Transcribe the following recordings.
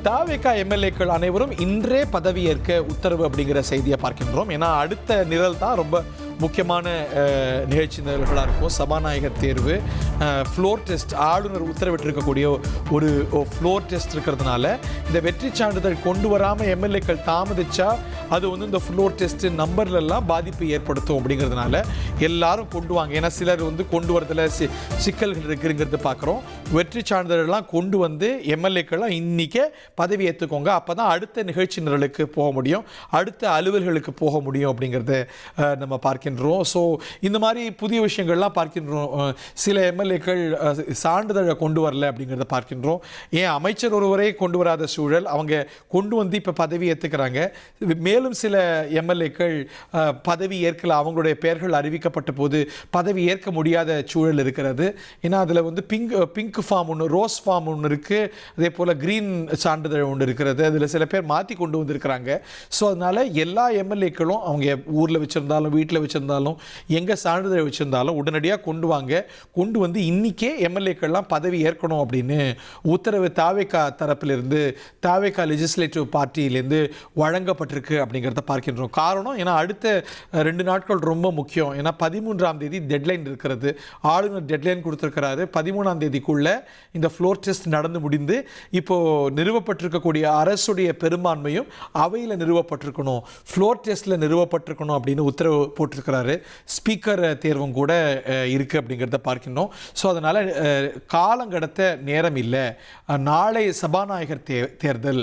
தாவேகா எம்எல்ஏக்கள் அனைவரும் இன்றே பதவியேற்க உத்தரவு அப்படிங்கிற செய்தியை பார்க்கின்றோம். ஏன்னா அடுத்த நிரல் தான் ரொம்ப முக்கியமான நிகழ்ச்சி நிரல்களாக இருக்கும். சபாநாயகர் தேர்வு, ஃப்ளோர் டெஸ்ட், ஆளுநர் உத்தரவிட்டிருக்கக்கூடிய ஒரு ஃப்ளோர் டெஸ்ட் இருக்கிறதுனால இந்த வெற்றி சான்றிதழ் கொண்டு வராமல் எம்எல்ஏக்கள் தாமதிச்சா அது வந்து இந்த ஃப்ளோர் டெஸ்ட்டு நம்பர்லெல்லாம் பாதிப்பு ஏற்படுத்தும் அப்படிங்கிறதுனால எல்லாரும் கொண்டு வாங்க. ஏன்னா சிலர் வந்து கொண்டு வரதில் சிக்கல்கள் இருக்குங்கிறது பார்க்குறோம். வெற்றி சான்றிதழெல்லாம் கொண்டு வந்து எம்எல்ஏக்கள்லாம் இன்றைக்கே பதவி ஏற்றுக்கோங்க. அப்போ தான் அடுத்த நிகழ்ச்சி நிரலுக்கு போக முடியும், அடுத்த அலுவல்களுக்கு போக முடியும் அப்படிங்கிறத நம்ம பார்க்கின்றோம். ஸோ இந்த மாதிரி புதிய விஷயங்கள்லாம் பார்க்கின்றோம். சில எம்எல்ஏக்கள் சான்றிதழை கொண்டு வரல அப்படிங்கிறத பார்க்கின்றோம். ஏன் அமைச்சர் ஒருவரே கொண்டு வராத சூழல், அவங்க கொண்டு வந்து இப்போ பதவி ஏற்றுக்கிறாங்க. மேலும் சில எம்எல்ஏக்கள் பதவி ஏற்கல, அவங்களுடைய பெயர்கள் அறிவிக்கப்பட்ட போது பதவி ஏற்க முடியாத சூழல் இருக்கிறது. ஏன்னா அதில் வந்து பிங்க் ஃபார்ம் ஒன்று, ரோஸ் ஃபார்ம் ஒன்று இருக்குது, அதே போல் க்ரீன் சான்றிதழ் ஒன்று இருக்கிறது. அதில் சில பேர் மாற்றி கொண்டு வந்திருக்கிறாங்க. ஸோ அதனால் எல்லா எம்எல்ஏக்களும் அவங்க ஊரில் வச்சுருந்தாலும் வீட்டில் வச்சுருந்தாலும் எங்கே சான்றிதழ் வச்சுருந்தாலும் உடனடியாக கொண்டு வாங்க. கொண்டு வந்து இன்றைக்கே எம்எல்ஏக்கள்லாம் பதவி ஏற்கணும் அப்படின்னு உத்தரவு தாவேகா தரப்பிலிருந்து, தாவேகா லெஜிஸ்லேட்டிவ் பார்ட்டியிலேருந்து வழங்கப்பட்டிருக்கு அப்படிங்கிறத பார்க்கின்றோம். காரணம், ஏன்னா அடுத்த 2 நாட்கள் ரொம்ப முக்கியம். ஏன்னா 13ஆம் தேதி டெட்லைன் இருக்கிறது. ஆளுநர் டெட்லைன் கொடுத்துருக்கிறாரு. 13ஆம் தேதிக்குள்ளே இந்த ஃப்ளோர் டெஸ்ட் நடந்து முடிந்து இப்போது நிறுவப்பட்டிருக்கக்கூடிய அரசுடைய பெரும்பான்மையும் அவையில் நிறுவப்பட்டிருக்கணும், ஃப்ளோர் டெஸ்ட்டில் நிறுவப்பட்டிருக்கணும் அப்படின்னு உத்தரவு போட்டிருக்கிறாரு. ஸ்பீக்கர் தேர்வும் கூட இருக்குது அப்படிங்கிறத பார்க்கின்றோம். ஸோ அதனால் காலங்கடத்த நேரம் இல்லை. நாளை சபாநாயகர் தேர்தல்,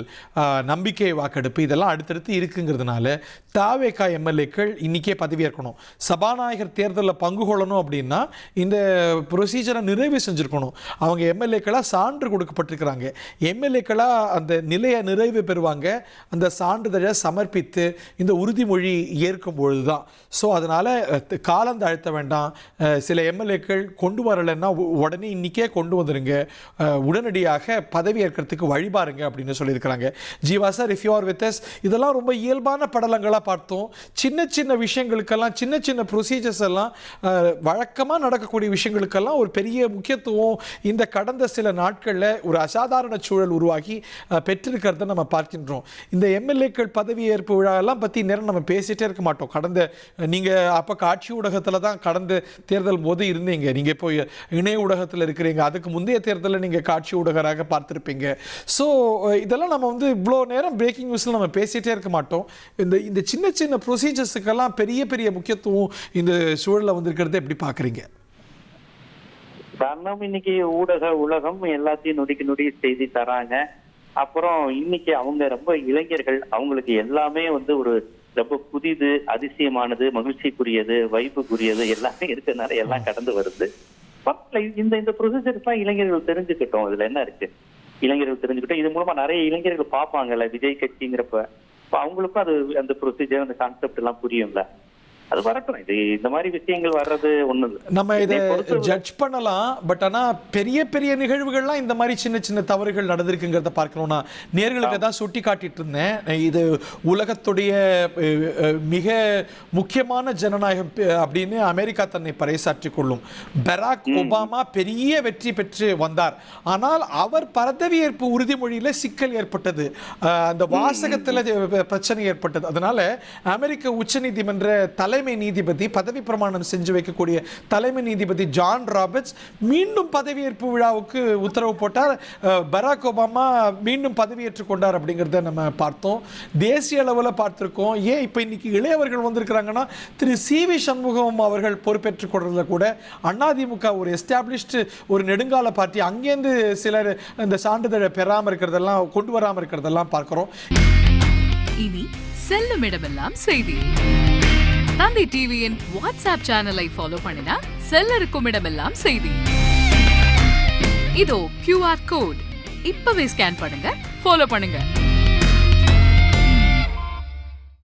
நம்பிக்கை வாக்கெடுப்பு இதெல்லாம் அடுத்தடுத்து இருக்குங்கிறதுனால தாவேகா எம்எல்ஏக்கள் இன்றைக்கே பதவியேற்கணும். சபாநாயகர் தேர்தலில் பங்கு கொள்ளணும் அப்படின்னா இந்த ப்ரொசீஜரை நிறைவு செஞ்சுருக்கணும். அவங்க எம்எல்ஏக்களாக சான்று கொடுக்கப்பட்டிருக்கிறாங்க. எம்எல்ஏக்களாக அந்த நிலையை நிறைவு பெறுவாங்க, அந்த சான்றிதழை சமர்ப்பித்து இந்த உறுதிமொழி ஏற்கும் பொழுது தான். ஸோ அதனால் காலம் தாழ்த்த வேண்டாம். சில எம்எல்ஏக்கள் கொண்டு வரலைன்னா உடனே இன்றைக்கே கொண்டு வந்துடுங்க, உடனடியாக பதவி ஏற்கிறதுக்கு வழிபாருங்க அப்படின்னு சொல்லியிருக்கிறாங்க. Jeeva sir, if you are with us, இதெல்லாம் ரொம்ப இயல்பான படலங்களாக பார்த்தோம். சின்ன சின்ன விஷயங்களுக்கெல்லாம், சின்ன சின்ன ப்ரொசீஜர்ஸ் எல்லாம், வழக்கமாக நடக்கக்கூடிய விஷயங்களுக்கெல்லாம் ஒரு பெரிய முக்கியத்துவம் இந்த கடந்த சில நாட்களில் ஒரு அசாதாரண சூழல் உருவாகி பெற்றிருக்கிறத நம்ம பார்க்கின்றோம். இந்த எம்எல்ஏக்கள் பதவியேற்பு விழாவெல்லாம் பற்றி நேரம் நம்ம பேசிகிட்டே இருக்க மாட்டோம். கடந்த நீங்கள் அப்போ காட்சி ஊடகத்தில் தான் கடந்த தேர்தல் போது இருந்தீங்க, நீங்கள் இப்போ இணைய ஊடகத்தில் இருக்கிறீங்க. அதுக்கு முந்தைய தேர்தலில் நீங்கள் காட்சி ஊடகராக பார்த்துருப்பீங்க. ஸோ இதெல்லாம் நம்ம வந்து இவ்வளோ நேரம் பிரேக்கிங் நியூஸில் நம்ம பேசிகிட்டே இருக்க மாட்டோம். இந்த சின்ன சின்ன ப்ரொசீஜர்ஸுக்கெல்லாம் பெரிய பெரிய முக்கியத்துவம் இந்த சூழலில் வந்திருக்கிறத எப்படி பார்க்குறீங்க? காரணம், இன்னைக்கு ஊடக உலகம் எல்லாத்தையும் நொடிக்கு நொடி செய்தி தராங்க. அப்புறம் இன்னைக்கு அவங்க ரொம்ப இளைஞர்கள், அவங்களுக்கு எல்லாமே வந்து ஒரு ரொம்ப புதிது, அதிசயமானது, மகிழ்ச்சிக்குரியது, வைப்புக்குரியது எல்லாமே இருக்கிறதுனால எல்லாம் கடந்து வருது. இந்த ப்ரொசீஜர்ஸ் எல்லாம் இளைஞர்கள் தெரிஞ்சுக்கிட்டோம். இதுல என்ன இருக்கு, இளைஞர்கள் தெரிஞ்சுக்கிட்டோம். இது மூலமா நிறைய இளைஞர்கள் பார்ப்பாங்கல்ல விஜய் கட்சிங்கிறப்ப, அவங்களுக்கும் அது அந்த ப்ரொசீஜர், அந்த கான்செப்ட் எல்லாம் புரியும்ல. அது வரட்டும். இது இந்த மாதிரி விஷயங்கள் வர்றது ஒண்ணு நம்ம இதை ஜட்ஜ் பண்ணலாம். பட் ஆனால் பெரிய பெரிய நிகழ்வுகள்லாம் இந்த மாதிரி சின்ன சின்ன தவறுகள் நடந்திருக்குங்கிறத பார்க்கணும்னா நேர்களுக்கு தான் சுட்டி காட்டிட்டு இருந்தேன். இது உலகத்துடைய மிக முக்கியமான ஜனநாயகம் அப்படின்னு அமெரிக்கா தன்னை பறைசாற்றிக் கொள்ளும். பராக் ஒபாமா பெரிய வெற்றி பெற்று வந்தார். ஆனால் அவர் பதவியேற்பு உறுதிமொழியில் சிக்கல் ஏற்பட்டது, அந்த வாசகத்தில் பிரச்சனை ஏற்பட்டது. அதனால அமெரிக்க உச்சநீதிமன்ற தலைமை நீதிபதி, பதவி பிரமாணம் செஞ்சு வைக்கக்கூடிய தலைமை நீதிபதி ஜான் ராபர்ட்ஸ் மீண்டும் பதவியேற்பு விழாவுக்கு உத்தரவு போட்டார். பராக் ஒபாமா மீண்டும் பதவியேற்றுக் கொண்டார் அப்படிங்கிறத நம்ம பார்த்தோம், தேசிய அளவில் பார்த்துருக்கோம். ஏன் இப்போ இன்னைக்கு இளையவர்கள் வந்திருக்கிறாங்கன்னா, திரு சி.வி. சண்முகம் அவர்கள் பொறுப்பேற்றுக் கொள்றதுல கூட அதிமுக ஒரு எஸ்டாப்ளிஷ்டு ஒரு நெடுங்கால பார்ட்டி, அங்கேருந்து சிலர் இந்த சான்றிதழை பெறாமல் இருக்கிறதெல்லாம், கொண்டு வராமல் இருக்கிறதெல்லாம் பார்க்கிறோம். இனி செல்லும் இடமெல்லாம் செய்தி. தந்தி டிவியின் வாட்ஸ்அப் சேனலை ஃபாலோ பண்ணினா செல்ல இருக்கும் இடமெல்லாம் செய்தி. இதோ QR கோட், இப்பவே ஸ்கேன் பண்ணுங்க, ஃபாலோ பண்ணுங்க.